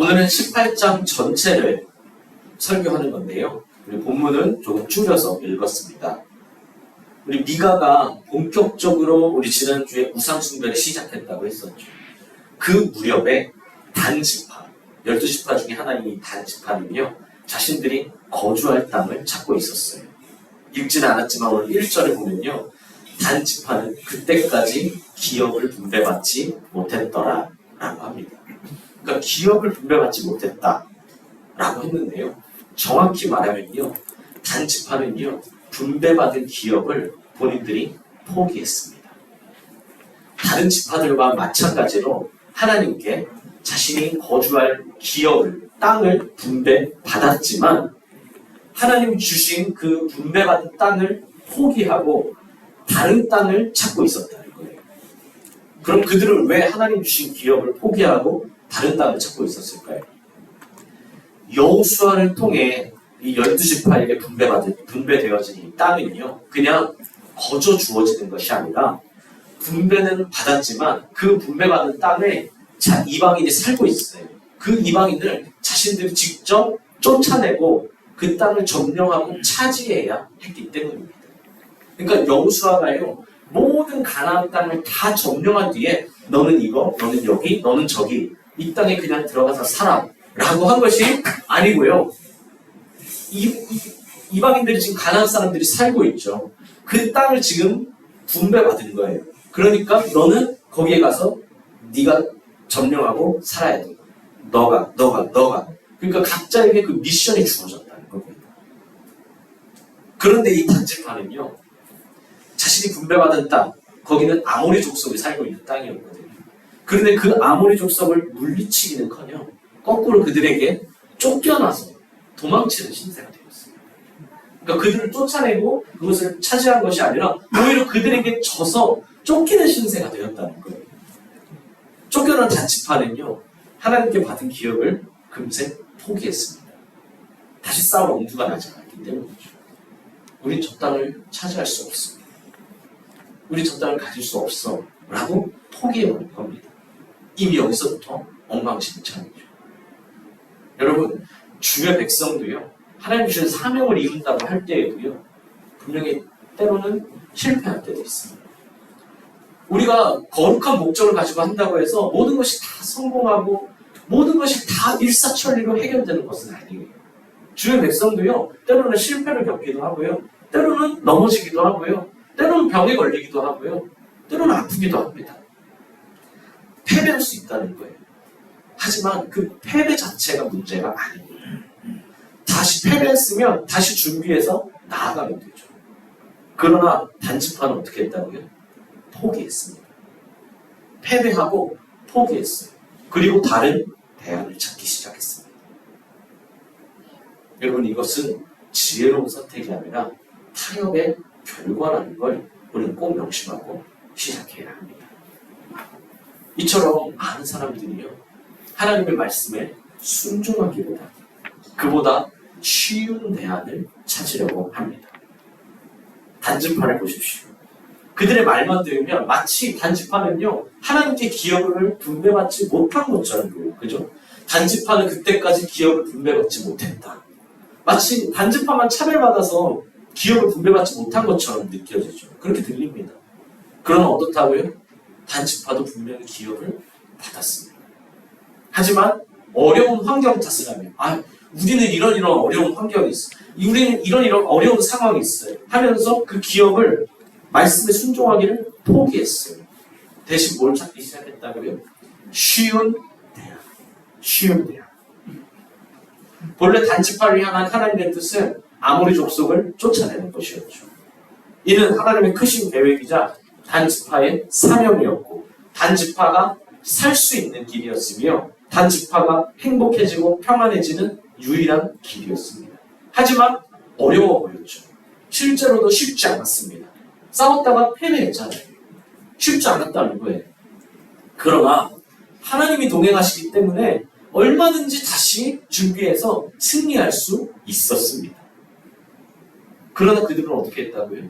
오늘은 18장 전체를 설교하는 건데요. 우리 본문은 조금 줄여서 읽었습니다. 우리 미가가 본격적으로 우리 지난주에 우상숭배를 시작했다고 했었죠. 그 무렵에 단지파, 12지파 중에 하나인 단지파는요, 자신들이 거주할 땅을 찾고 있었어요. 읽지는 않았지만 오늘 1절에 보면요, 단지파는 그때까지 기업을 분배받지 못했더라 라고 합니다. 그러니까 기업을 분배받지 못했다 라고 했는데요, 정확히 말하면요, 단지파는요, 분배받은 기업을 본인들이 포기했습니다. 다른 지파들과 마찬가지로 하나님께 자신이 거주할 기업을, 땅을 분배받았지만 하나님 주신 그 분배받은 땅을 포기하고 다른 땅을 찾고 있었다는 거예요. 그럼 그들은 왜 하나님 주신 기업을 포기하고 다른 땅을 찾고 있었을까요? 여호수아를 통해 이 12지파에게 분배되어진 이 땅은요, 그냥 거저 주어지는 것이 아니라 분배는 받았지만 그 분배받은 땅에 이방인이 살고 있어요. 그 이방인을 자신들이 직접 쫓아내고 그 땅을 점령하고 차지해야 했기 때문입니다. 그러니까 여호수아가요, 모든 가나안 땅을 다 점령한 뒤에 너는 이거, 너는 여기, 너는 저기, 이 땅에 그냥 들어가서 살아 라고 한 것이 아니고요. 이방인들이 지금 가나안 사람들이 살고 있죠. 그 땅을 지금 분배받은 거예요. 그러니까 너는 거기에 가서 네가 점령하고 살아야 돼. 너가. 그러니까 각자에게 그 미션이 주어졌다는 겁니다. 그런데 이 단지파는요, 자신이 분배받은 땅, 거기는 아모리 족속이 살고 있는 땅이었거든요. 그런데 그 아모리 족속을 물리치기는커녕 거꾸로 그들에게 쫓겨나서 도망치는 신세가 되었습니다. 그러니까 그들을 쫓아내고 그것을 차지한 것이 아니라 오히려 그들에게 져서 쫓기는 신세가 되었다는 거예요. 쫓겨난 단지파는요, 하나님께 받은 기업을 금세 포기했습니다. 다시 싸울 엄두가 나지 않았기 때문이죠. 우린 저 땅을 차지할 수 없습니다. 우리 저 땅을 가질 수 없어 라고 포기해버린 겁니다. 이미 여기서부터 엉망진창이죠. 여러분, 주의 백성도요, 하나님 주신 사명을 이룬다고 할 때에도요, 분명히 때로는 실패할 때도 있습니다. 우리가 거룩한 목적을 가지고 한다고 해서 모든 것이 다 성공하고 모든 것이 다 일사천리로 해결되는 것은 아니에요. 주의 백성도요, 때로는 실패를 겪기도 하고요, 때로는 넘어지기도 하고요, 때로는 병에 걸리기도 하고요, 때로는 아프기도 합니다. 패배할 수 있다는 거예요. 하지만 그 패배 자체가 문제가 아닙니다. 다시 패배했으면 다시 준비해서 나아가면 되죠. 그러나 단지파는 어떻게 했다고요? 포기했습니다. 패배하고 포기했어요. 그리고 다른 대안을 찾기 시작했습니다. 여러분, 이것은 지혜로운 선택이 아니라 타협의 결과라는 걸 우리는 꼭 명심하고 시작해야 합니다. 이처럼 많은 사람들이요, 하나님의 말씀에 순종하기보다 그보다 쉬운 대안을 찾으려고 합니다. 단지파를 보십시오. 그들의 말만 들으면 마치 단지파는요, 하나님께 기업을 분배받지 못한 것처럼 보여요. 그죠? 단지파는 그때까지 기업을 분배받지 못했다. 마치 단지파만 차별받아서 기업을 분배받지 못한 것처럼 느껴지죠. 그렇게 들립니다. 그러나 어떻다고요? 단지파도 분명히 기업을 받았습니다. 하지만 어려운 환경 탓을 하면, 우리는 이런 어려운 환경이 있어, 우리는 이런 어려운 상황이 있어요 하면서 그 기업을 말씀에 순종하기를 포기했어요. 대신 뭘 찾기 시작했다고요? 쉬운 대안. 본래 단지파를 향한 하나님의 뜻은 아모리 족속을 쫓아내는 것이었죠. 이는 하나님의 크신 계획이자 단지파의 사명이었고, 단지파가 살 수 있는 길이었으며 단지파가 행복해지고 평안해지는 유일한 길이었습니다. 하지만 어려워 보였죠. 실제로도 쉽지 않았습니다. 싸웠다가 패배했잖아요. 쉽지 않았다는 거예요. 그러나 하나님이 동행하시기 때문에 얼마든지 다시 준비해서 승리할 수 있었습니다. 그러나 그들은 어떻게 했다고요?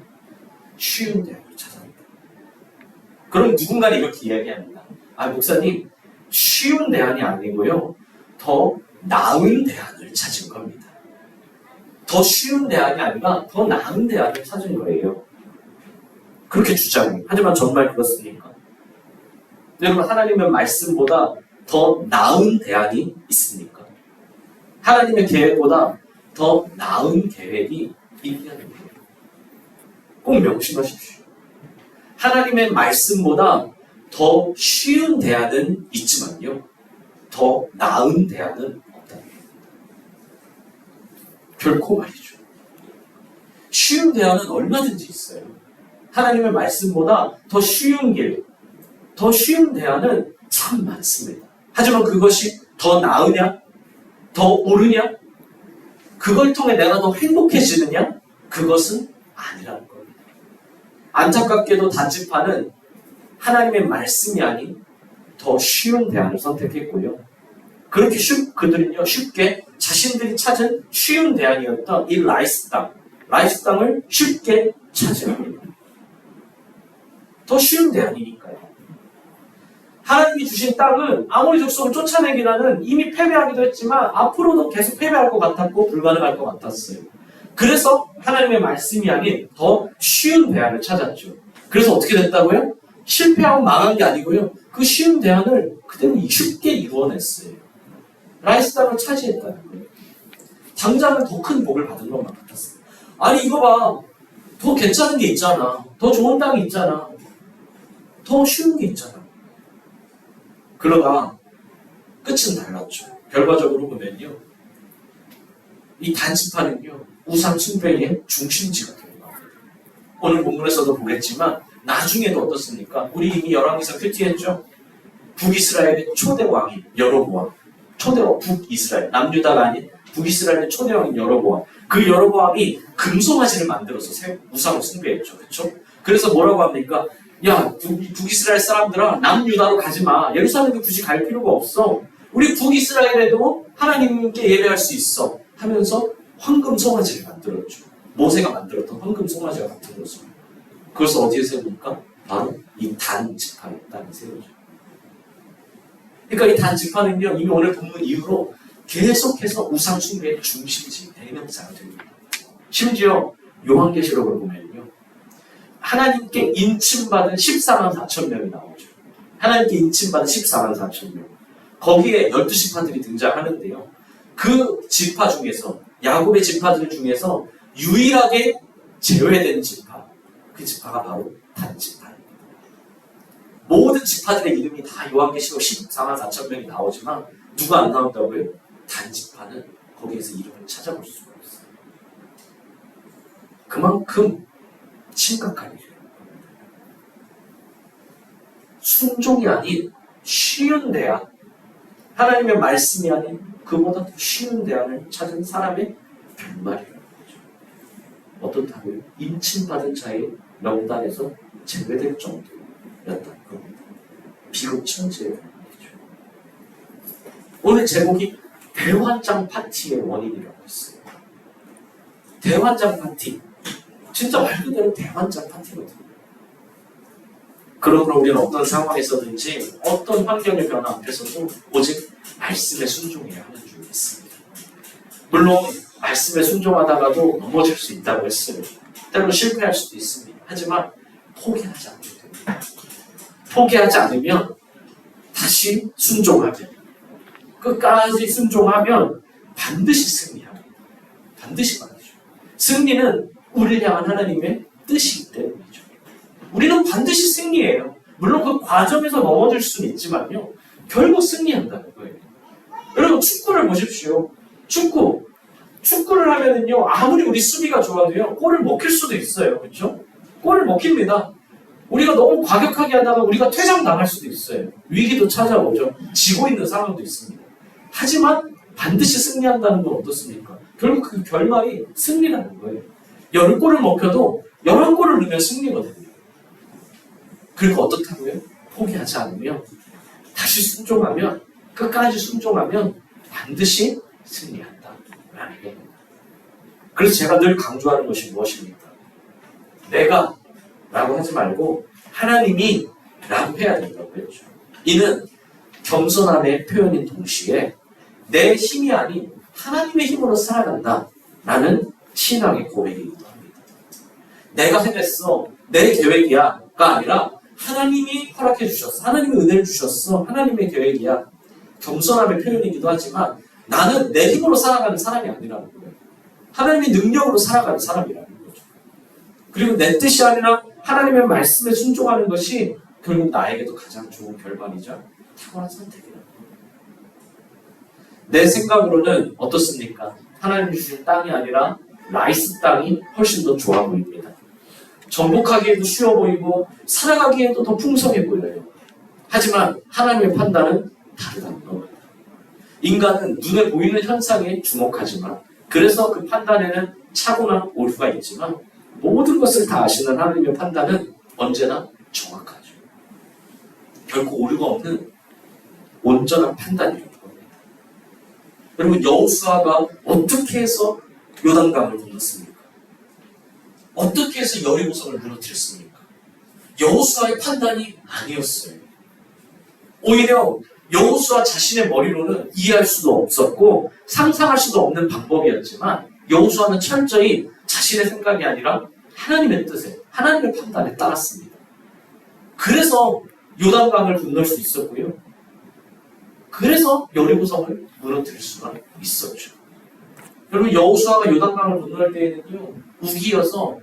쉬운 대안을 찾아냅니다. 그럼 누군가는 이렇게 이야기합니다. 목사님, 쉬운 대안이 아니고요, 더 나은 대안을 찾은 겁니다. 더 쉬운 대안이 아니라 더 나은 대안을 찾은 거예요. 그렇게 주장해요. 하지만 정말 그렇습니까? 여러분, 하나님의 말씀보다 더 나은 대안이 있습니까? 하나님의 계획보다 더 나은 계획이 있냐는 거예요. 꼭 명심하십시오. 하나님의 말씀보다 더 쉬운 대안은 있지만요, 더 나은 대안은 없다. 결코 말이죠. 쉬운 대안은 얼마든지 있어요. 하나님의 말씀보다 더 쉬운 길, 더 쉬운 대안은 참 많습니다. 하지만 그것이 더 나으냐? 더 옳으냐? 그걸 통해 내가 더 행복해지느냐? 그것은 아니라는 겁니다. 안타깝게도 단지파는 하나님의 말씀이 아닌 더 쉬운 대안을 선택했고요. 그렇게 그들은요, 쉽게 자신들이 찾은 쉬운 대안이었던 이 라이스 땅을 쉽게 찾으랍니다. 더 쉬운 대안이니까요. 하나님이 주신 땅은 아모리 족속을 쫓아내기라는 이미 패배하기도 했지만 앞으로도 계속 패배할 것 같았고 불가능할 것 같았어요. 그래서 하나님의 말씀이 아닌 더 쉬운 대안을 찾았죠. 그래서 어떻게 됐다고요? 실패하고 망한 게 아니고요, 그 쉬운 대안을 그대로 쉽게 이루어냈어요. 라이스 땅을 차지했다는 거예요. 당장은 더 큰 복을 받은 것만 같았어요. 아니 이거 봐, 더 괜찮은 게 있잖아, 더 좋은 땅이 있잖아, 더 쉬운 게 있잖아. 그러다 끝은 달랐죠. 결과적으로 보면요, 이 단지파는요, 우상 숭배의 중심지가 됩니다. 오늘 본문에서도 보겠지만 나중에도 어떻습니까? 우리 이미 열왕기서 큐티했죠. 북이스라엘의 초대 왕이 여로보암, 초대왕 북이스라엘, 남유다가 아닌 북이스라엘의 초대 왕인 여로보암. 그 여로보암이 금송아지를 만들어서 우상을 숭배했죠. 그렇죠? 그래서 뭐라고 합니까? 야, 북이스라엘 사람들아, 남유다로 가지 마. 예루살렘에 굳이 갈 필요가 없어. 우리 북이스라엘에도 하나님께 예배할 수 있어. 하면서 황금 송아지를 만들었죠. 모세가 만들었던 황금 송아지가 같은 것을. 그것을 어디에 세웁니까? 바로 이 단 지파의 땅에 세우죠. 그러니까 이 단 지파는요, 이미 오늘 본문 이후로 계속해서 우상 숭배의 중심지, 대명사가 됩니다. 심지어 요한계시록을 보면요, 하나님께 인침받은 14만 4천 명이 나오죠. 하나님께 인침받은 14만 4천 명. 거기에 12지파들이 등장하는데요. 그 지파 중에서, 야곱의 지파들 중에서 유일하게 제외된 지파, 그 지파가 바로 단지파입니다. 모든 지파들의 이름이 다 요한계시록 14만 4천 명이 나오지만 누가 안 나온다고요? 단지파는 거기에서 이름을 찾아볼 수가 없어요. 그만큼 심각한 일이에요. 순종이 아닌 쉬운 대안, 하나님의 말씀이 아닌 그보다 더 쉬운 대안을 찾은 사람의 결말이라는 거죠. 어떻다고요? 인침받은 자의 명단에서 제외될 정도였다는 겁니다. 비극 천지의 말이죠. 오늘 제목이 대환장 파티의 원인이라고 했어요. 대환장 파티. 진짜 말 그대로 대환장 파티거든요. 그러므로 우리는 어떤 상황에서든지 어떤 환경의 변화 앞에서도 오직 말씀에 순종해야 하는 줄 믿습니다. 물론 말씀에 순종하다가도 넘어질 수 있다고 했어요. 때로 실패할 수도 있습니다. 하지만 포기하지 않으면 됩니다. 포기하지 않으면 다시 순종하면, 끝까지 순종하면 반드시 승리합니다. 반드시 말이죠. 승리는 우리를 향한 하나님의 뜻이기 때문이죠. 우리는 반드시 승리해요. 물론 그 과정에서 넘어질 수는 있지만요, 결국 승리한다는 거예요. 여러분, 축구를 보십시오. 축구를 하면은요, 아무리 우리 수비가 좋아도요, 골을 먹힐 수도 있어요. 그렇죠? 골을 먹힙니다. 우리가 너무 과격하게 하다가 우리가 퇴장 당할 수도 있어요. 위기도 찾아오죠. 지고 있는 상황도 있습니다. 하지만 반드시 승리한다는 건 어떻습니까? 결국 그 결말이 승리라는 거예요. 10골을 먹혀도 11골을 넣으면 승리거든요. 그리고 어떻다고요? 포기하지 않으면, 다시 순종하면, 끝까지 순종하면 반드시 승리한다라는 겁니다. 그래서 제가 늘 강조하는 것이 무엇입니까? 내가 라고 하지 말고 하나님이 라고 해야 된다고 했죠. 이는 겸손함의 표현인 동시에 내 힘이 아닌 하나님의 힘으로 살아간다라는 신앙의 고백이기도 합니다. 내가 해냈어, 내 계획이야가 아니라 하나님이 허락해 주셨어, 하나님의 은혜를 주셨어, 하나님의 계획이야. 겸손함의 표현이기도 하지만 나는 내 힘으로 살아가는 사람이 아니라는 거예요. 하나님의 능력으로 살아가는 사람이라는 거죠. 그리고 내 뜻이 아니라 하나님의 말씀에 순종하는 것이 결국 나에게도 가장 좋은 결과이자 탁월한 선택이라는 거예요. 내 생각으로는 어떻습니까? 하나님이 주신 땅이 아니라 라이스 땅이 훨씬 더 좋아 보입니다. 정복하기에도 쉬워 보이고 살아가기에도 더 풍성해 보여요. 하지만 하나님의 판단은 다르다는 겁니다. 인간은 눈에 보이는 현상에 주목하지만 그래서 그 판단에는 착오나 오류가 있지만 모든 것을 다 아시는 하나님의 판단은 언제나 정확하죠. 결코 오류가 없는 온전한 판단이라는 겁니다. 여러분, 여호수아가 어떻게 해서 요단강을 건넜습니까? 어떻게 해서 여리고성을 무너뜨렸습니까? 여호수아의 판단이 아니었어요. 오히려 여호수아 자신의 머리로는 이해할 수도 없었고 상상할 수도 없는 방법이었지만 여호수아는 철저히 자신의 생각이 아니라 하나님의 뜻에, 하나님의 판단에 따랐습니다. 그래서 요단강을 건널 수 있었고요. 그래서 여리고성을 무너뜨릴 수가 있었죠. 여러분, 여호수아가 요단강을 건널 때에는요, 우기여서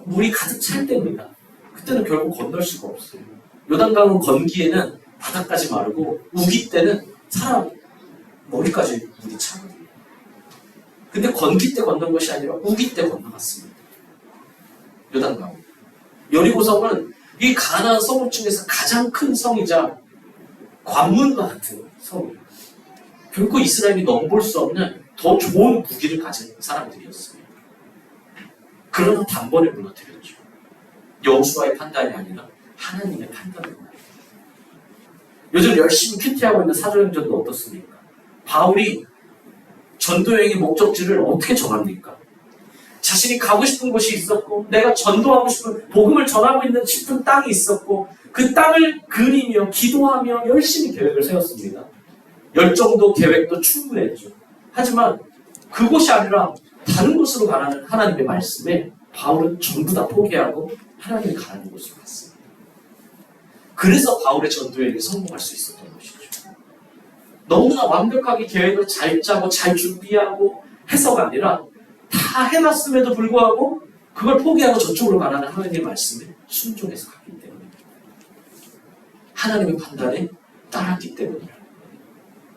물이 가득 찰 때입니다. 그때는 결국 건널 수가 없어요. 요단강은 건기에는 바닥까지 마르고 우기 때는 사람 머리까지 물이 차거든요. 근데 건기 때 건넌 것이 아니라 우기 때 건너갔습니다. 요단강. 여리고성은 이 가나안 성읍 중에서 가장 큰 성이자 관문과 같은 성이에요. 결코 이스라엘이 넘볼 수 없는 더 좋은 무기를 가진 사람들이었습니다. 그러나 단번에 무너뜨렸죠. 여호수아의 판단이 아니라 하나님의 판단입니다. 요즘 열심히 큐티하고 있는 사도행전도 어떻습니까? 바울이 전도여행의 목적지를 어떻게 정합니까? 자신이 가고 싶은 곳이 있었고 내가 전도하고 싶은 복음을 전하고 있는 싶은 땅이 있었고 그 땅을 그리며 기도하며 열심히 계획을 세웠습니다. 열정도 계획도 충분했죠. 하지만 그곳이 아니라 다른 곳으로 가라는 하나님의 말씀에 바울은 전부 다 포기하고 하나님이 가라는 곳으로 갔습니다. 그래서 바울의 전도여행이 성공할 수 있었던 것이죠. 너무나 완벽하게 계획을 잘 짜고 잘 준비하고 해서가 아니라 다 해놨음에도 불구하고 그걸 포기하고 저쪽으로 가라는 하나님의 말씀에 순종해서 갔기 때문입니다. 하나님의 판단에 따랐기 때문이에요.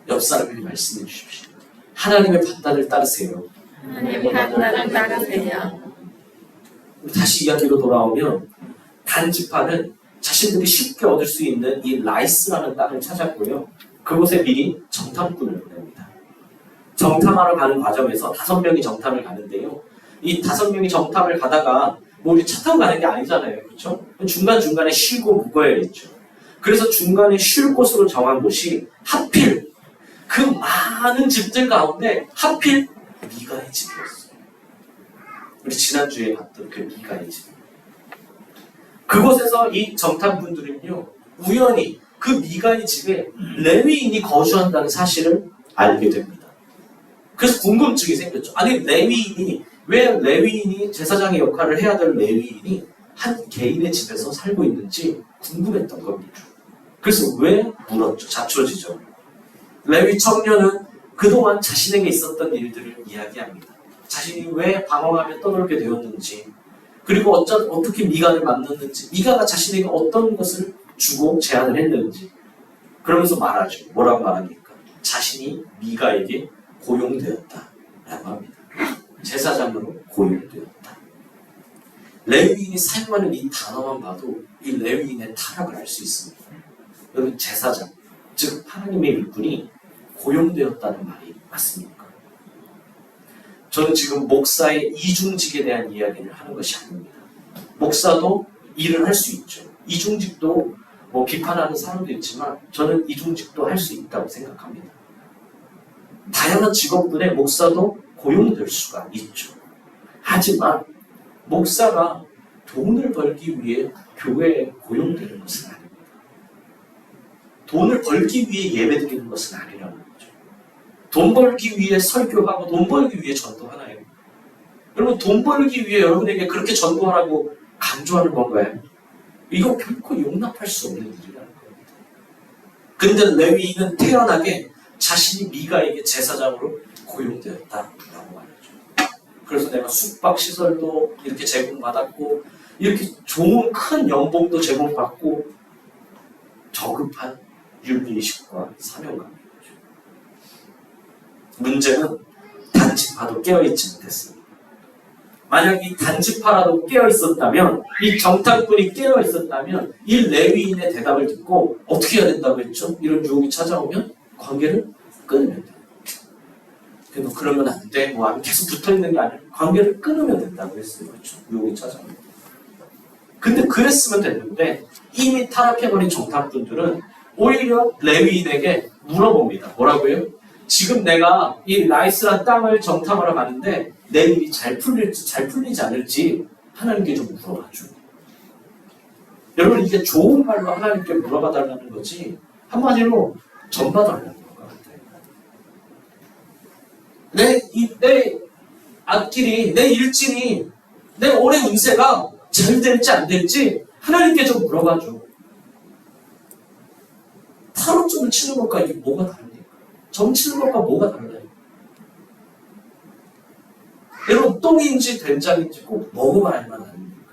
옆 사람에게 말씀해 주십시오. 하나님의 판단을 따르세요. 하나님의 판단을 따르세요. 다시 이야기로 돌아오면 단지파는 자신들이 쉽게 얻을 수 있는 이 라이스라는 땅을 찾았고요. 그곳에 미리 정탐꾼을 보냅니다. 정탐하러 가는 과정에서 5명이 정탐을 가는데요. 이 5명이 정탐을 가다가 뭐 우리 차 타고 가는 게 아니잖아요. 그렇죠? 중간중간에 쉬고 묵어야겠죠. 그래서 중간에 쉴 곳으로 정한 곳이 하필 그 많은 집들 가운데 하필 미가의 집이었어요. 우리 지난주에 봤던 그 미가의 집. 그곳에서 이 정탐분들은요, 우연히 그 미가의 집에 레위인이 거주한다는 사실을 알게 됩니다. 그래서 궁금증이 생겼죠. 아니, 왜 레위인이 제사장의 역할을 해야 될 레위인이 한 개인의 집에서 살고 있는지 궁금했던 겁니다. 그래서 왜 물었죠? 자초지죠. 레위 청년은 그동안 자신에게 있었던 일들을 이야기합니다. 자신이 왜 방황하며 떠돌게 되었는지, 그리고 어떻게 미가를 만났는지, 미가가 자신에게 어떤 것을 주고 제안을 했는지, 그러면서 말하죠. 뭐라고 말합니까? 자신이 미가에게 고용되었다라고 합니다. 제사장으로 고용되었다. 레위인이 사용하는 이 단어만 봐도 이 레위인의 타락을 알 수 있습니다. 여러분, 제사장, 즉 하나님의 일꾼이 고용되었다는 말이 맞습니까? 저는 지금 목사의 이중직에 대한 이야기를 하는 것이 아닙니다. 목사도 일을 할 수 있죠. 이중직도 뭐 비판하는 사람도 있지만 저는 이중직도 할 수 있다고 생각합니다. 다양한 직업군의 목사도 고용될 수가 있죠. 하지만 목사가 돈을 벌기 위해 교회에 고용되는 것은 아닙니다. 돈을 벌기 위해 예배드리는 것은 아니라는 거죠. 돈 벌기 위해 설교하고 돈 벌기 위해 전도하나요? 여러분 돈 벌기 위해 여러분에게 그렇게 전도하라고 강조하는 건가요? 이거 결코 용납할 수 없는 일이라는 겁니다. 근데 레위인은 태연하게 자신이 미가에게 제사장으로 고용되었다라고 말하죠. 그래서 내가 숙박시설도 이렇게 제공받았고 이렇게 좋은 큰 연봉도 제공받고 저급한 율리의식과 사명감인 거죠. 문제는 단지파도 깨어있지 못했습니다. 만약 이 단지파라도 깨어있었다면, 이 정탐꾼이 깨어있었다면 이 레위인의 대답을 듣고 어떻게 해야 된다고 했죠? 이런 유혹이 찾아오면 관계를 끊으면 돼요. 너 그러면 안 돼. 뭐 계속 붙어있는 게 아니라 관계를 끊으면 된다고 했어요. 그렇죠? 유혹이 찾아오면. 근데 그랬으면 됐는데 이미 타락해버린 정탐꾼들은 오히려 레위인에게 물어봅니다. 뭐라고요? 지금 내가 이 나이스한 땅을 정탐하러 가는데 내 일이 잘 풀릴지 잘 풀리지 않을지 하나님께 좀 물어봐줘. 여러분 이게 좋은 말로 하나님께 물어봐달라는 거지 한마디로 전봐달라는 것 같아요. 내 앞길이, 내 일진이, 내 올해 운세가 잘 될지 안 될지 하나님께 좀 물어봐줘. 타로점을 치는 것과 이게 뭐가 다릅니까? 점 치는 것과 뭐가 달라요? 여러분 똥인지 된장인지 꼭 먹어봐야만 아닙니까?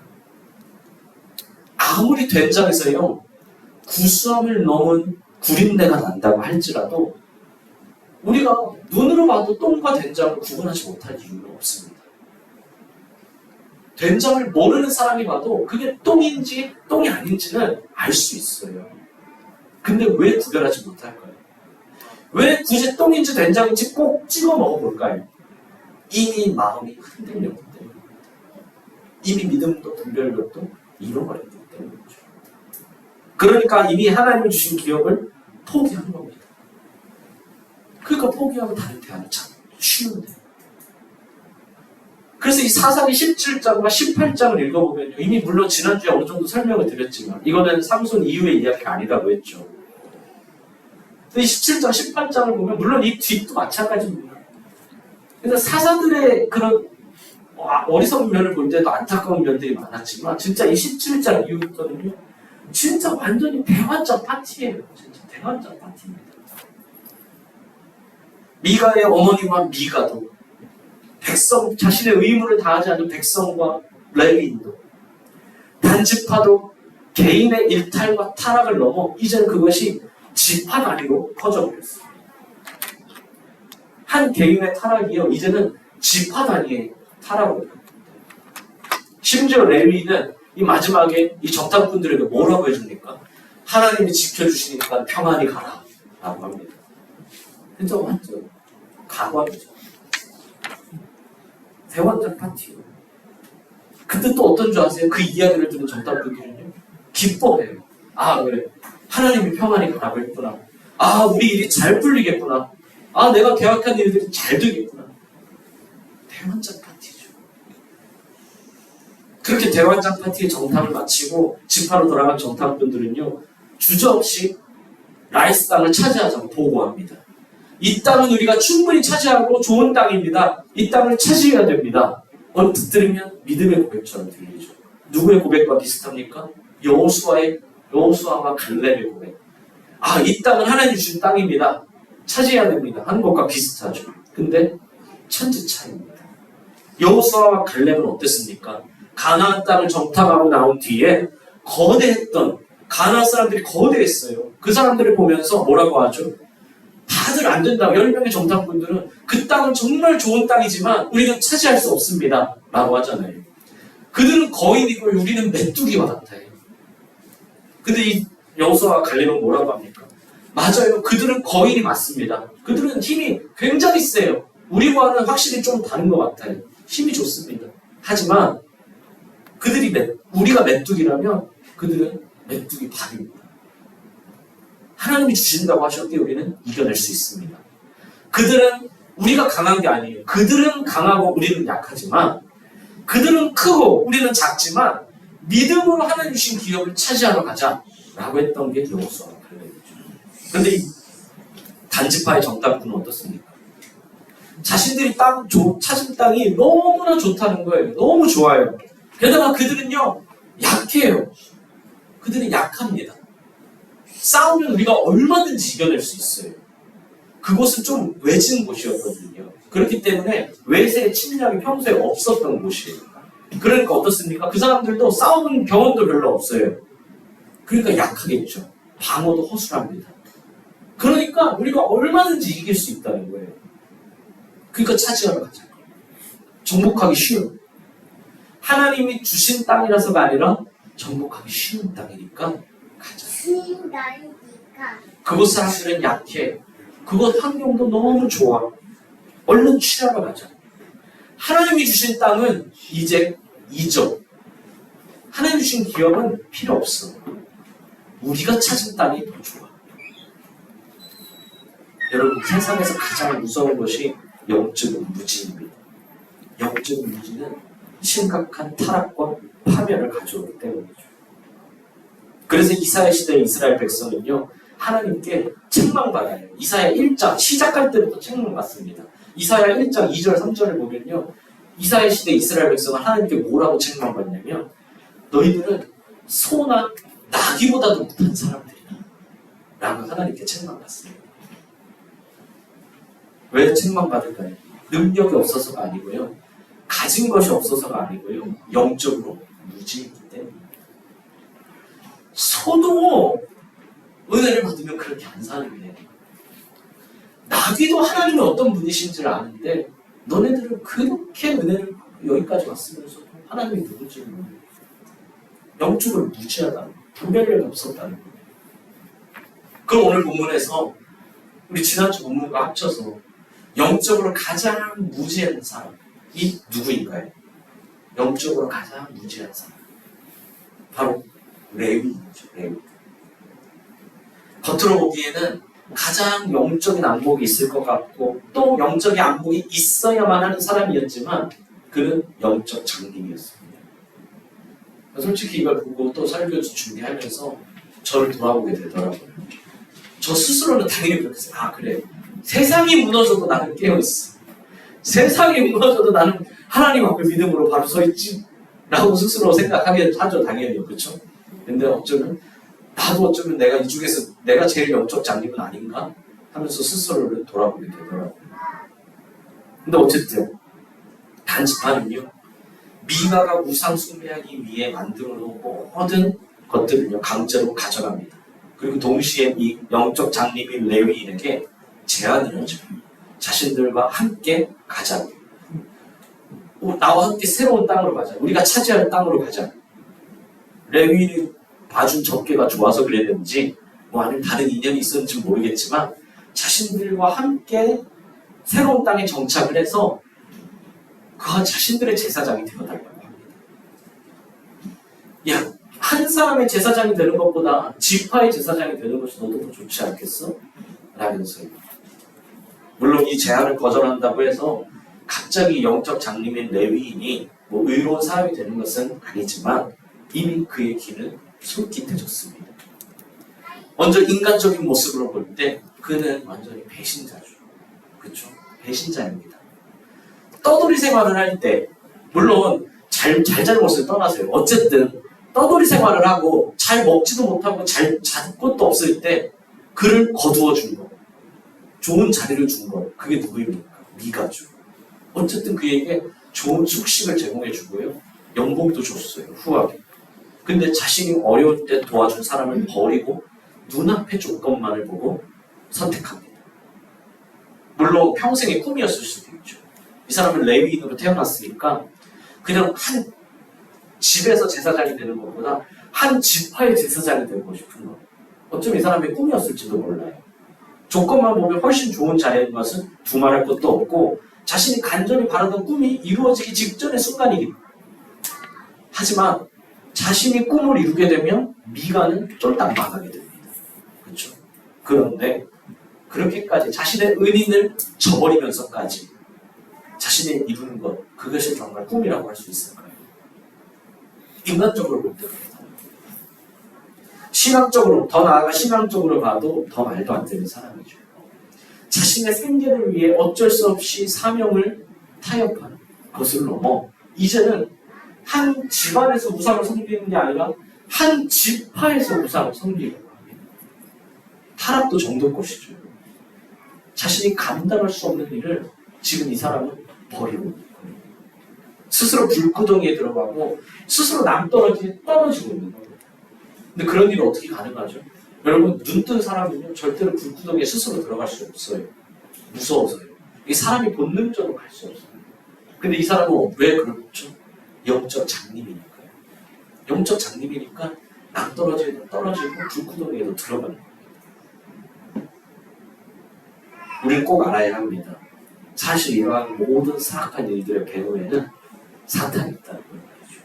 아무리 된장에서요 구수함을 넘은 구린내가 난다고 할지라도 우리가 눈으로 봐도 똥과 된장을 구분하지 못할 이유가 없습니다. 된장을 모르는 사람이 봐도 그게 똥인지 똥이 아닌지는 알 수 있어요. 근데 왜 구별하지 못할까요? 왜 굳이 똥인지 된장인지 꼭 찍어 먹어볼까요? 이미 마음이 흔들렸기 때문입니다. 이미 믿음도 분별력도 잃어버렸기 때문이죠. 그러니까 이미 하나님이 주신 기억을 포기한 겁니다. 그러니까 포기하고 다른 대안을 찾기 쉬운데. 그래서 이 사사기 17장과 18장을 읽어보면 이미 물론 지난주에 어느 정도 설명을 드렸지만 이거는 삼손 이후의 이야기가 아니라고 했죠. 이 17장, 18장을 보면 물론 이 뒷도 마찬가지입니다. 그래서 사사들의 그런 어리석은 면을 볼 때도 안타까운 면들이 많았지만 진짜 이 17장 이후부터는요 진짜 완전히 대환장 파티예요. 진짜 대환장 파티입니다. 미가의 어머니와 미가도 백성, 자신의 의무를 다하지 않는 백성과 레위인도 단지파도 개인의 일탈과 타락을 넘어 이제는 그것이 지파 단위로 퍼져버렸어요. 한 개인의 타락이요 이제는 지파 단위의 타락으로. 심지어 레위인은 이 마지막에 이 정탐꾼들에게 뭐라고 해줍니까? 하나님이 지켜주시니까 평안히 가라 라고 합니다. 진짜 완전 가관이죠. 대환장 파티요. 근데 또 어떤 줄 아세요? 그 이야기를 듣는 정탐꾼들은요 기뻐해요. 아 그래 하나님이 평안히 가라고 했구나. 아 우리 일이 잘 풀리겠구나. 아 내가 계획한 일들이 잘 되겠구나. 대환장 파티죠. 그렇게 대환장 파티의 정탐을 마치고 지파로 돌아간 정탐꾼들은요 주저없이 라이스 땅을 차지하자고 보고합니다. 이 땅은 우리가 충분히 차지하고 좋은 땅입니다. 이 땅을 차지해야 됩니다. 언뜻 들으면 믿음의 고백처럼 들리죠. 누구의 고백과 비슷합니까? 여호수아와 갈렙의 고백. 아, 이 땅은 하나님이 주신 땅입니다. 차지해야 됩니다. 하는 것과 비슷하죠. 근데 천지 차이입니다. 여호수아와 갈렙은 어땠습니까? 가나안 땅을 정탐하고 나온 뒤에 거대했던 가나안 사람들이 거대했어요. 그 사람들을 보면서 뭐라고 하죠? 다들 안 된다고 10명의 정탐꾼들은 그 땅은 정말 좋은 땅이지만 우리는 차지할 수 없습니다 라고 하잖아요. 그들은 거인이고 우리는 메뚜기와 같아요. 근데 이 여호수아와 갈렙은 뭐라고 합니까? 맞아요. 그들은 거인이 맞습니다. 그들은 힘이 굉장히 세요. 우리와는 확실히 좀 다른 것 같아요. 힘이 좋습니다. 하지만 우리가 메뚜기라면 그들은 메뚜기 반입니다. 하나님이 주신다고 하셨기에 우리는 이겨낼 수 있습니다. 그들은 우리가 강한 게 아니에요. 그들은 강하고 우리는 약하지만 그들은 크고 우리는 작지만 믿음으로 하나님 주신 기업을 차지하러 가자라고 했던 게 여호수아와 갈렙이죠. 그런데 이 단지파의 정탐꾼은 어떻습니까? 자신들이 찾은 땅이 너무나 좋다는 거예요. 너무 좋아요. 게다가 그들은요, 약해요. 그들은 약합니다. 싸우면 우리가 얼마든지 이겨낼 수 있어요. 그곳은 좀 외진 곳이었거든요. 그렇기 때문에 외세의 침략이 평소에 없었던 곳이에요. 그러니까 어떻습니까? 그 사람들도 싸우는 경험도 별로 없어요. 그러니까 약하겠죠. 방어도 허술합니다. 그러니까 우리가 얼마든지 이길 수 있다는 거예요. 그러니까 차지하러 가자. 정복하기 쉬운. 하나님이 주신 땅이라서가 아니라 정복하기 쉬운 땅이니까 가자. 쉬운 땅이니까. 그곳 사람들은 약해. 그곳 환경도 너무 좋아. 얼른 취하러 가자. 하나님이 주신 땅은 이제 잊어. 하나님 주신 기업은 필요 없어. 우리가 찾은 땅이 더 좋아. 여러분, 세상에서 가장 무서운 것이 영적 무지입니다. 영적 무지는 심각한 타락과 파멸을 가져오기 때문이죠. 그래서 이사야 시대의 이스라엘 백성은요, 하나님께 책망받아요. 이사야 1장 시작할 때부터 책망받습니다. 이사야 1장 2절 3절을 보면요, 이사야 시대 이스라엘 백성은 하나님께 뭐라고 책망받냐면, 너희들은 소나 나귀보다도 못한 사람들이다 라고 하나님께 책망받습니다. 왜 책망받을까요? 능력이 없어서가 아니고요, 가진 것이 없어서가 아니고요, 영적으로 무지이기 때문입니다. 소도 은혜를 받으면 그렇게 안 사는 거예요. 나귀도 하나님이 어떤 분이신지를 아는데 너네들은 그렇게 은혜를 여기까지 왔으면서도 하나님이 누군지 모르고 영적으로 무지하다는 거예요. 분별력이 없었다는 거예요. 그럼 오늘 본문에서 우리 지난주 본문과 합쳐서 영적으로 가장 무지한 사람이 누구인가요? 영적으로 가장 무지한 사람, 바로 레위인이죠. 레위. 겉으로 보기에는 가장 영적인 안목이 있을 것 같고 또 영적인 안목이 있어야만 하는 사람이었지만 그는 영적 장님이었습니다. 솔직히 이걸 보고 또 설교주 준비하면서 저를 돌아보게 되더라고요. 저 스스로는 당연히 그렇게 생각해요. 아, 그래. 세상이 무너져도 나는 깨어있어. 세상이 무너져도 나는 하나님 앞에 믿음으로 바로 서 있지. 라고 스스로 생각하게 하죠. 당연히요. 그렇죠? 근데 어쩌면 나도 어쩌면 내가 이 중에서 내가 제일 영적 장님은 아닌가? 하면서 스스로를 돌아보게 되더라고요. 근데 어쨌든 단지판은요, 미가가 우상 숭배하기 위해 만들어 놓은 모든 것들을요 강제로 가져갑니다. 그리고 동시에 이 영적 장님인 레위인에게 제안을 하죠. 자신들과 함께 가자. 나와 함께 새로운 땅으로 가자. 우리가 차지할 땅으로 가자. 레위인이 봐준 적개가 좋아서 그랬는지 아니면 다른 인연이 있었는지 모르겠지만 자신들과 함께 새로운 땅에 정착을 해서 그가 자신들의 제사장이 되어달라고 합니다. 야, 한 사람의 제사장이 되는 것보다 지파의 제사장이 되는 것이 너도 더 좋지 않겠어? 라면서요. 물론 이 제안을 거절한다고 해서 갑자기 영적 장님인 레위인이 의로운 사람이 되는 것은 아니지만 이미 그의 길은 솔깃해졌습니다. 먼저 인간적인 모습으로 볼 때 그는 완전히 배신자죠. 그렇죠? 배신자입니다. 떠돌이 생활을 할 때 물론 잘못을 떠나세요. 어쨌든 떠돌이 생활을 하고 잘 먹지도 못하고 잘 잘 곳도 없을 때 그를 거두어 준 거, 좋은 자리를 준 거, 그게 누구입니까? 미가죠. 어쨌든 그에게 좋은 숙식을 제공해 주고요, 연봉도 줬어요. 후하게. 근데 자신이 어려울 때 도와준 사람을 버리고 눈앞의 조건만을 보고 선택합니다. 물론 평생의 꿈이었을 수도 있죠. 이 사람은 레위인으로 태어났으니까 그냥 한 집에서 제사장이 되는 것보다 한 지파의 제사장이 되고 싶은 거. 어쩌면 이 사람의 꿈이었을지도 몰라요. 조건만 보면 훨씬 좋은 자리인 것은 두말할 것도 없고 자신이 간절히 바라던 꿈이 이루어지기 직전의 순간이기. 하지만 자신이 꿈을 이루게 되면 미가는 쫄딱 망하게 됩니다. 그렇죠? 그런데 그렇게까지 자신의 은인을 저버리면서까지 자신이 이루는 것, 그것이 정말 꿈이라고 할 수 있을까요? 인간적으로 볼 때 그렇다. 신앙적으로, 더 나아가 신앙적으로 봐도 더 말도 안 되는 사람이죠. 자신의 생계를 위해 어쩔 수 없이 사명을 타협하는 것을 넘어 이제는 한 집안에서 우상을 섬기는 게 아니라 한 지파에서 우상을 섬기려고 합니다. 타락도 정도일 것이죠. 자신이 감당할 수 없는 일을 지금 이 사람은 버리고 있는 거예요. 스스로 불구덩이에 들어가고 스스로 낭떠러지에 떨어지고 있는 거예요. 근데 그런 일이 어떻게 가능하죠? 여러분, 눈뜬 사람은요 절대로 불구덩이에 스스로 들어갈 수 없어요. 무서워서요. 이 사람이 본능적으로 갈 수 없어요. 근데 이 사람은 왜 그렇죠? 영적 장님이니까요. 영적 장님이니까 낭떠러지에도 떨어지고 불구덩이에도 들어가는 거예요. 우리는 꼭 알아야 합니다. 사실 이러한 모든 사악한 일들의 배후에는 사탄이 있다는 말이죠.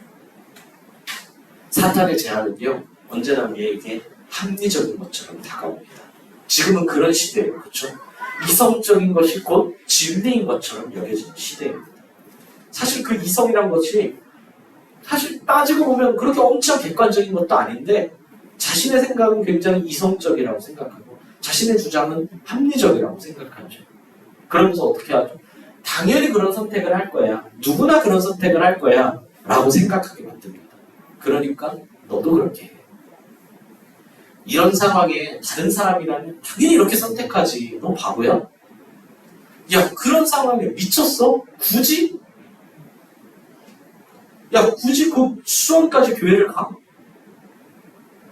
사탄의 제안은요 언제나 우리에게 합리적인 것처럼 다가옵니다. 지금은 그런 시대예요. 그렇죠? 이성적인 것이 곧 진리인 것처럼 여겨지는 시대입니다. 사실 그 이성이란 것이 사실 따지고 보면 그렇게 엄청 객관적인 것도 아닌데 자신의 생각은 굉장히 이성적이라고 생각하고 자신의 주장은 합리적이라고 생각하죠. 그러면서 어떻게 하죠? 당연히 그런 선택을 할 거야. 누구나 그런 선택을 할 거야. 라고 생각하게 만듭니다. 그러니까 너도 그렇게 해. 이런 상황에 다른 사람이라면 당연히 이렇게 선택하지. 너 바보야? 야, 그런 상황에 미쳤어? 굳이? 야, 굳이 그 수원까지 교회를 가?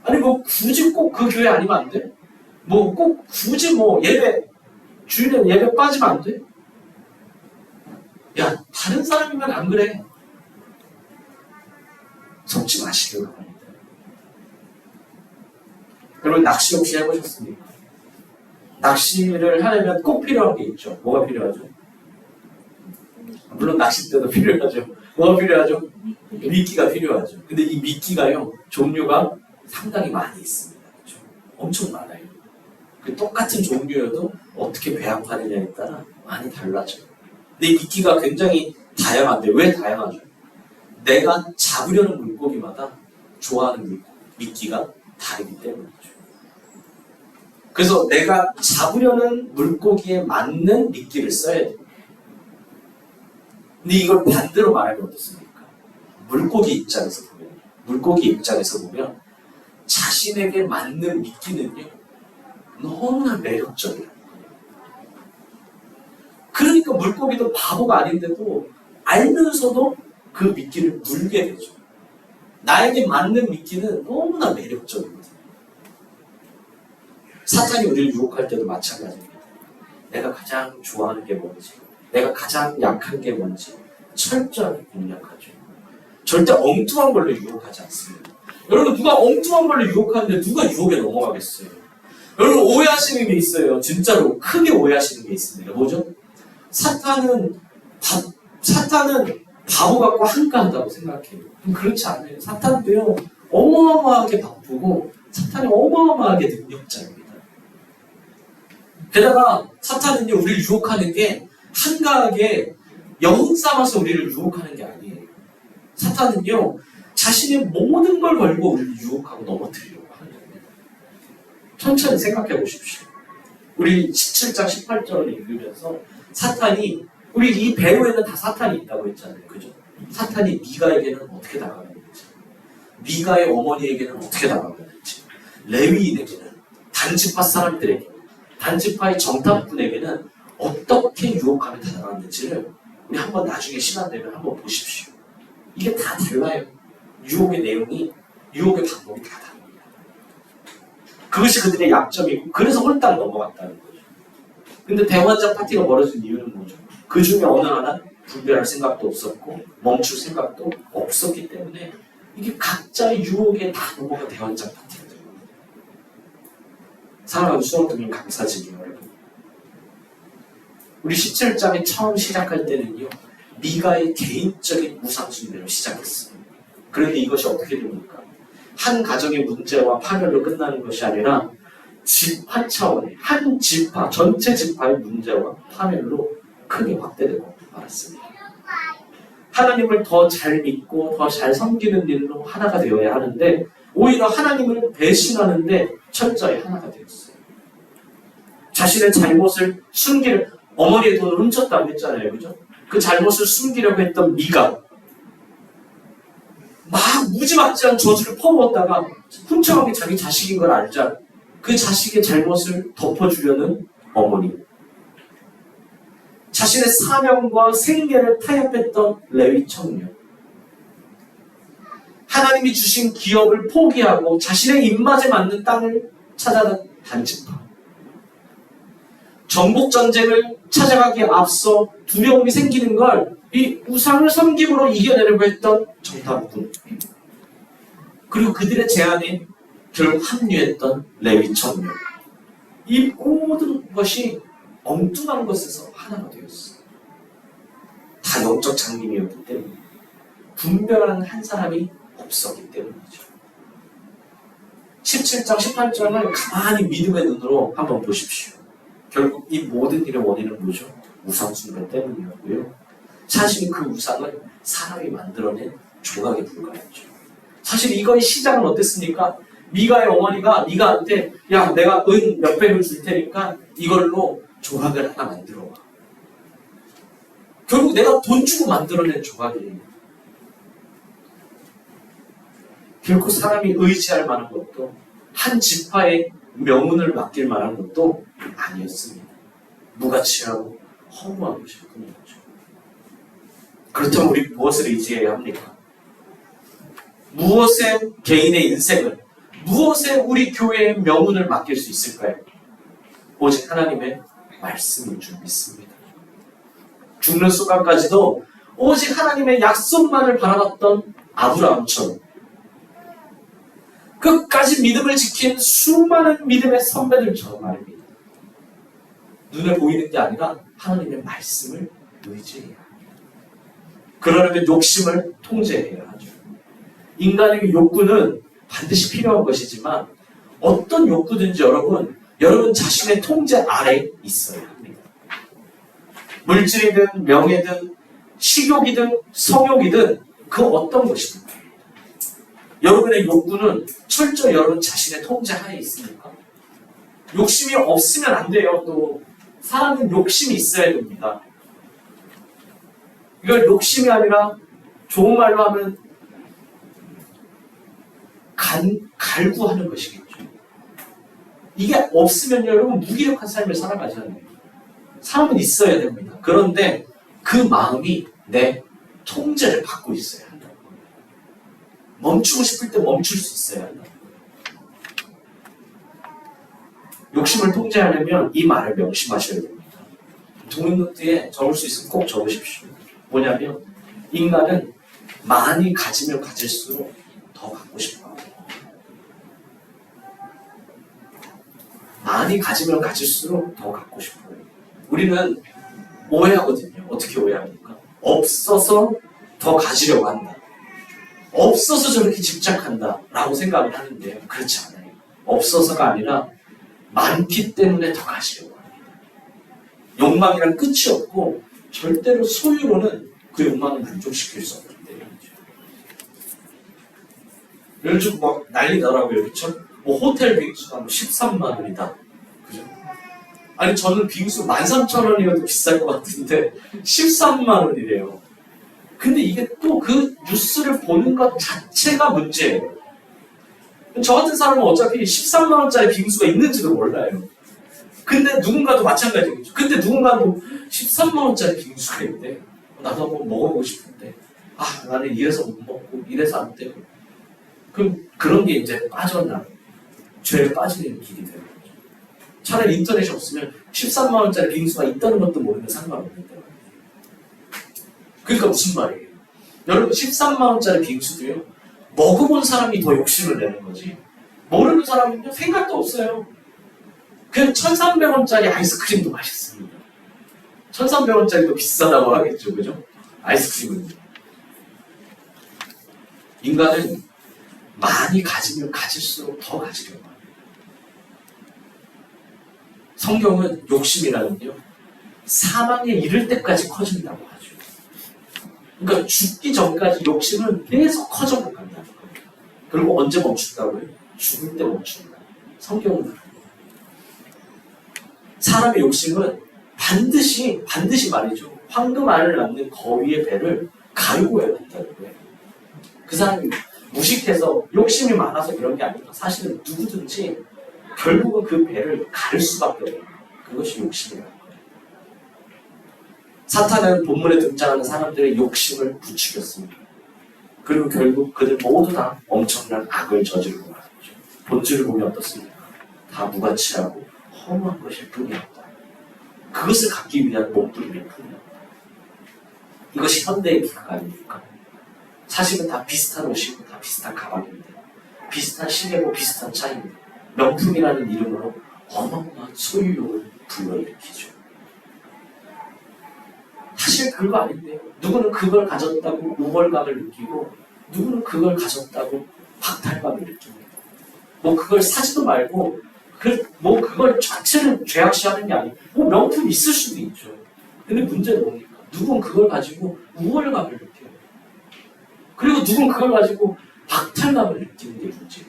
아니, 뭐, 굳이 꼭 그 교회 아니면 안 돼? 뭐, 꼭 굳이 뭐, 예배, 주일에 예배 빠지면 안 돼? 야, 다른 사람이면 안 그래. 속지 마시길 바랍니다. 여러분, 낚시 혹시 해보셨습니까? 낚시를 하려면 꼭 필요한 게 있죠. 뭐가 필요하죠? 물론 낚싯대도 필요하죠. 뭐가 필요하죠? 미끼가 필요하죠. 근데 이 미끼가요, 종류가 상당히 많이 있습니다. 그렇죠? 엄청 많아요. 그 똑같은 종류여도 어떻게 배합하느냐에 따라 많이 달라져요. 근데 이 미끼가 굉장히 다양한데 왜 다양하죠? 내가 잡으려는 물고기마다 좋아하는 미끼가 다르기 때문이죠. 그래서 내가 잡으려는 물고기에 맞는 미끼를 써야 돼요. 근데 이걸 반대로 말하면 어떻습니까? 물고기 입장에서 보면 자신에게 맞는 미끼는요 너무나 매력적이라는 거예요. 그러니까 물고기도 바보가 아닌데도 알면서도 그 미끼를 물게 되죠. 나에게 맞는 미끼는 너무나 매력적이거든요. 사탄이 우리를 유혹할 때도 마찬가지입니다. 내가 가장 좋아하는 게 뭔지, 내가 가장 약한 게 뭔지 철저하게 공략하죠. 절대 엉뚱한 걸로 유혹하지 않습니다. 여러분, 누가 엉뚱한 걸로 유혹하는데 누가 유혹에 넘어가겠어요? 여러분, 오해하시는 게 있어요. 진짜로 크게 오해하시는 게 있습니다. 뭐죠? 사탄은 바보 같고 한가하다고 생각해요. 그렇지 않아요. 사탄도요 어마어마하게 바쁘고 사탄이 어마어마하게 능력자입니다. 게다가 사탄은요 우리를 유혹하는 게 한가하게 영혼 삼아서 우리를 유혹하는 게 아니에요. 사탄은요 자신의 모든 걸 걸고 우리를 유혹하고 넘어뜨리려고 하는 겁니다. 천천히 생각해 보십시오. 우리 17장 18절을 읽으면서 사탄이 우리 이 배후에는 다 사탄이 있다고 했잖아요. 그죠? 사탄이 미가에게는 어떻게 다가가는지, 미가의 어머니에게는 어떻게 다가가는지, 레위인에게는, 단지파 사람들에게, 단지파의 정탐꾼에게는 어떻게 유혹하며 다가갔는지를 우리 한번 나중에 시간 되면 한번 보십시오. 이게 다 달라요. 유혹의 내용이, 유혹의 방법이 다 다릅니다. 그것이 그들의 약점이고 그래서 홀딱 넘어갔다는 거죠. 근데 대환장 파티가 벌어진 이유는 뭐죠? 그 중에 어느 하나 분별할 생각도 없었고 멈출 생각도 없었기 때문에 이게 각자의 유혹에 다 넘어가 대환장 파티가 된 겁니다. 사랑하는 수험생님 감사드리요 여러분. 우리 17장에 처음 시작할 때는요 미가의 개인적인 우상 숭배로 시작했어요. 그런데 이것이 어떻게 됩니까? 한 가정의 문제와 파멸로 끝나는 것이 아니라 지파 차원의 한 지파, 전체 지파의 문제와 파멸로 크게 확대되고 말았습니다. 하나님을 더 잘 믿고 더 잘 섬기는 일로 하나가 되어야 하는데 오히려 하나님을 배신하는데 철저히 하나가 되었어요. 자신의 잘못을 숨기려, 어머니의 돈을 훔쳤다고 했잖아요. 그죠? 그 잘못을 숨기려고 했던 미가 막 무지막지한 저주를 퍼부었다가 훔쳐간 게 자기 자식인 걸 알자 그 자식의 잘못을 덮어주려는 어머니. 자신의 사명과 생계를 타협했던 레위 청년. 하나님이 주신 기업을 포기하고 자신의 입맛에 맞는 땅을 찾아간 단지파. 정복전쟁을 찾아가기에 앞서 두려움이 생기는 걸 이 우상을 섬김으로 이겨내려고 했던 정탐꾼. 그리고 그들의 제안에 결국 합류했던 레위 청년. 이 모든 것이 엉뚱한 것에서 하나가 되었어. 다 영적 장님이었기 때문에 분별하는 한 사람이 없었기 때문이죠. 17장, 18장을 가만히 믿음의 눈으로 한번 보십시오. 결국 이 모든 일의 원인은 뭐죠? 우상 숭배 때문이었고요. 사실 그 우상은 사람이 만들어낸 조각에 불과했죠. 사실 이거의 시작은 어땠습니까? 미가의 어머니가 미가한테 야 내가 은 몇백을 줄 테니까 이걸로 조각을 하나 만들어 와. 결국 내가 돈 주고 만들어낸 조각이에요. 결코 사람이 의지할 만한 것도 한 지파의 명운을 맡길 만한 것도 아니었습니다. 무가치하고 허무한 것일 뿐이었죠. 그렇다면 우리 무엇을 의지해야 합니까? 무엇에 개인의 인생을, 무엇에 우리 교회의 명운을 맡길 수 있을까요? 오직 하나님의 말씀인 줄 믿습니다. 죽는 순간까지도 오직 하나님의 약속만을 바라봤던 아브라함처럼 끝까지 믿음을 지킨 수많은 믿음의 선배들처럼 말입니다. 눈에 보이는 게 아니라 하나님의 말씀을 의지해야 합니다. 그러려면 욕심을 통제해야 하죠. 인간의 욕구는 반드시 필요한 것이지만 어떤 욕구든지 여러분 자신의 통제 아래 있어야 합니다. 물질이든 명예든 식욕이든 성욕이든 그 어떤 것이든 여러분의 욕구는 철저히 여러분 자신의 통제 하에 있습니까? 욕심이 없으면 안 돼요. 또 사람은 욕심이 있어야 됩니다. 이걸 욕심이 아니라 좋은 말로 하면 갈구하는 것이겠죠. 이게 없으면 여러분 무기력한 삶을 살아가잖아요. 사람은 있어야 됩니다. 그런데 그 마음이 내 통제를 받고 있어야 한다는 거예요. 멈추고 싶을 때 멈출 수 있어야 한다는 거예요. 욕심을 통제하려면 이 말을 명심하셔야 됩니다. 종이노트에 적을 수 있으면 꼭 적으십시오. 뭐냐면 인간은 많이 가지면 가질수록 더 갖고 싶어요. 많이 가지면 가질수록 더 갖고 싶어요. 우리는 오해하거든요. 어떻게 오해합니까? 없어서 더 가지려고 한다. 없어서 저렇게 집착한다 라고 생각을 하는데 그렇지 않아요. 없어서가 아니라 많기 때문에 더 가지려고 합니다. 욕망이란 끝이 없고 절대로 소유로는 그 욕망을 만족시킬 수 없기 때문이죠. 요즘 막 난리나라고요. 그렇죠? 뭐 호텔 빙수가 13만 원이다. 그죠? 아니 저는 빙수 13,000원이어도 비쌀 것 같은데 13만 원이래요. 근데 이게 또 그 뉴스를 보는 것 자체가 문제예요. 저 같은 사람은 어차피 13만 원짜리 빙수가 있는지도 몰라요. 근데 누군가도 마찬가지겠죠. 근데 누군가도 13만 원짜리 빙수가 있대. 나도 한번 먹어보고 싶은데 나는 이래서 못 먹고 이래서 안 되고. 그럼 그런 게 이제 빠져나 죄에 빠지는 길이 되는 거죠. 차라리 인터넷이 없으면 13만 원짜리 빙수가 있다는 것도 모르면 상관없는데. 그러니까 무슨 말이에요? 여러분 13만 원짜리 빙수도요. 먹어본 사람이 더 욕심을 내는 거지. 모르는 사람은요 생각도 없어요. 그냥 1,300원짜리 아이스크림도 맛있습니다. 1,300원짜리도 비싸다고 하겠죠. 그죠? 아이스크림은. 인간은 많이 가지면 가질수록 더 가지려고 합니다. 성경은 욕심이라는요. 사망에 이를 때까지 커진다고 하죠. 그러니까 죽기 전까지 욕심은 계속 커져간다는 거예요. 그리고 언제 멈춘다고요? 죽을 때 멈춘다. 성경은 그래요. 사람의 욕심은 반드시 말이죠. 황금알을 낳는 거위의 배를 가르고 해야 된다는 거예요. 그 사람이 무식해서 욕심이 많아서 그런 게 아니라 사실은 누구든지 결국은 그 배를 가를 수밖에 없는 거예요. 그것이 욕심이라는 거예요. 사탄은 본문에 등장하는 사람들의 욕심을 부추겼습니다. 그리고 결국 그들 모두 다 엄청난 악을 저지르고 말았죠. 본질을 보면 어떻습니까? 다 무가치하고 허무한 것일 뿐이었다. 그것을 갖기 위한 몸부림일 뿐이었다. 이것이 현대의 비극 아닙니까? 사실은 다 비슷한 옷이고 다 비슷한 가방입니다. 비슷한 시계고 비슷한 차입니다. 명품이라는 이름으로 어마어마한 소유욕을 불러일으키죠. 사실 그거 아닌데요. 누구는 그걸 가졌다고 우월감을 느끼고 누구는 그걸 가졌다고 박탈감을 느낍니다. 뭐 그걸 사지도 말고 그걸 자체를 죄악시하는 게 아니고 뭐 명품 있을 수도 있죠. 근데 문제는 뭡니까? 누군 그걸 가지고 우월감을 느껴요. 그리고 누군 그걸 가지고 박탈감을 느끼는 게 문제죠.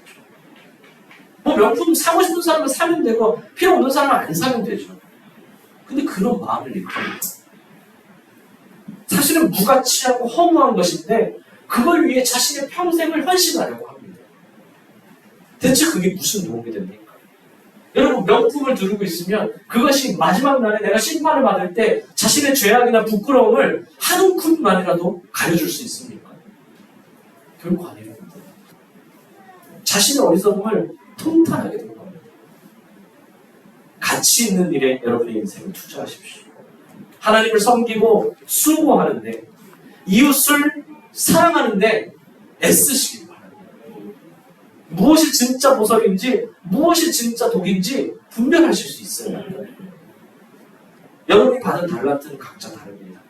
뭐 명품 사고 싶은 사람은 사면 되고 필요 없는 사람은 안 사면 되죠. 근데 그런 마음을 일으킵니다. 사실은 무가치하고 허무한 것인데 그걸 위해 자신의 평생을 헌신하려고 합니다. 대체 그게 무슨 도움이 됩니까? 여러분 명품을 두르고 있으면 그것이 마지막 날에 내가 심판을 받을 때 자신의 죄악이나 부끄러움을 한 움큼만이라도 가려줄 수 있습니까? 결국 아니랍니다. 자신의 어리석음을 통탄하게 될 겁니다. 가치 있는 일에 여러분의 인생을 투자하십시오. 하나님을 섬기고 수고하는데 이웃을 사랑하는데 애쓰시기 바랍니다. 무엇이 진짜 보석인지 무엇이 진짜 독인지 분별하실 수 있어야 합니다. 여러분이 받은 달란트는 각자 다릅니다.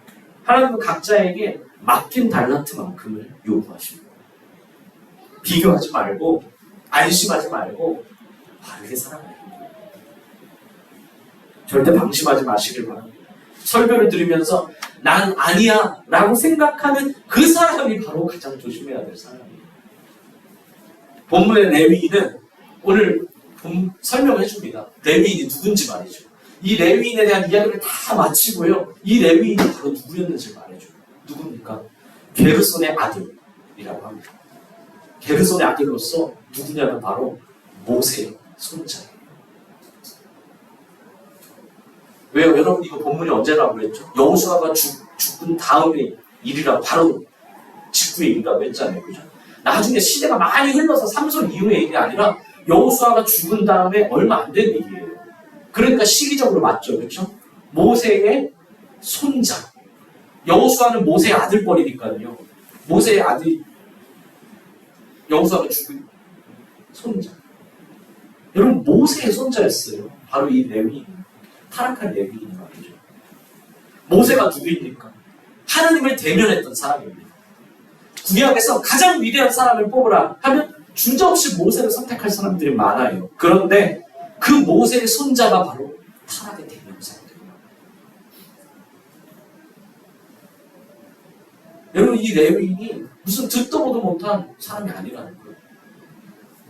하나님은 각자에게 맡긴 달란트만큼을 요구하십니다. 비교하지 말고 안심하지 말고 바르게 살아가야 합니다. 절대 방심하지 마시길 바랍니다. 설교를 들으면서 난 아니야 라고 생각하는 그 사람이 바로 가장 조심해야 될 사람이에요. 본문의 레위인은 오늘 설명해 줍니다. 레위인이 누군지 말이죠. 이 레위인에 대한 이야기를 다 마치고요. 이 레위인이 바로 누구였는지 말해줘요. 누굽니까? 게르손의 아들이라고 합니다. 게르손의 아들로서 누구냐면 바로 모세의 손자예요. 왜요? 여러분 이거 본문이 언제라고 그랬죠? 여호수아가 죽은 다음의 일이라 바로 직후의 일이라고 했잖아요. 그죠? 나중에 시대가 많이 흘러서 삼손 이후의 일이 아니라 여호수아가 죽은 다음에 얼마 안 된 일이에요. 그러니까 시기적으로 맞죠. 그렇죠? 모세의 손자. 여호수아는 모세의 아들뻘이니까요. 모세의 아들 여호수아가 죽은 손자. 여러분 모세의 손자였어요. 바로 이 레위. 타락한 레위인 말이죠. 모세가 누구입니까? 하나님을 대면했던 사람입니다. 구약에서 가장 위대한 사람을 뽑으라 하면 주저없이 모세를 선택할 사람들이 많아요. 그런데 그 모세의 손자가 바로 타락의 대명사입니다. 여러분 이 레위인이 무슨 듣도 보도 못한 사람이 아니라는 거예요.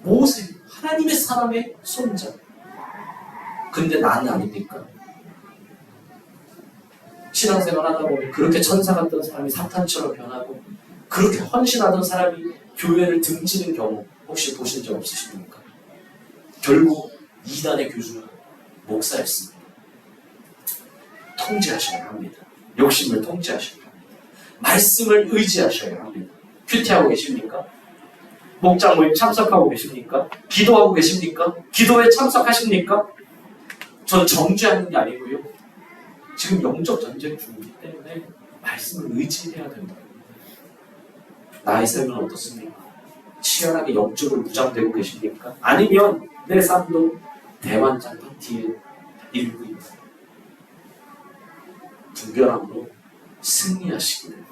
모세, 하나님의 사람의 손자. 근데 나는 아닙니까? 신앙생활 하다 보면 그렇게 천사 같던 사람이 사탄처럼 변하고 그렇게 헌신하던 사람이 교회를 등지는 경우 혹시 보신 적 없으십니까? 결국 이단의 교주는 목사였습니다. 통제하셔야 합니다. 욕심을 통제하셔야 합니다. 말씀을 의지하셔야 합니다. 큐티하고 계십니까? 목장 모임 참석하고 계십니까? 기도하고 계십니까? 기도에 참석하십니까? 전 정죄하는 게 아니고요. 지금 영적 전쟁 중이기 때문에 말씀을 의지해야 된다. 나의 삶은 어떻습니까? 치열하게 영적으로 무장되고 계십니까? 아니면 내 삶도 대환장 파티의 일부입니다. 분별함으로 승리하시기를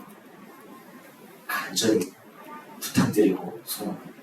간절히 부탁드리고 소원합니다.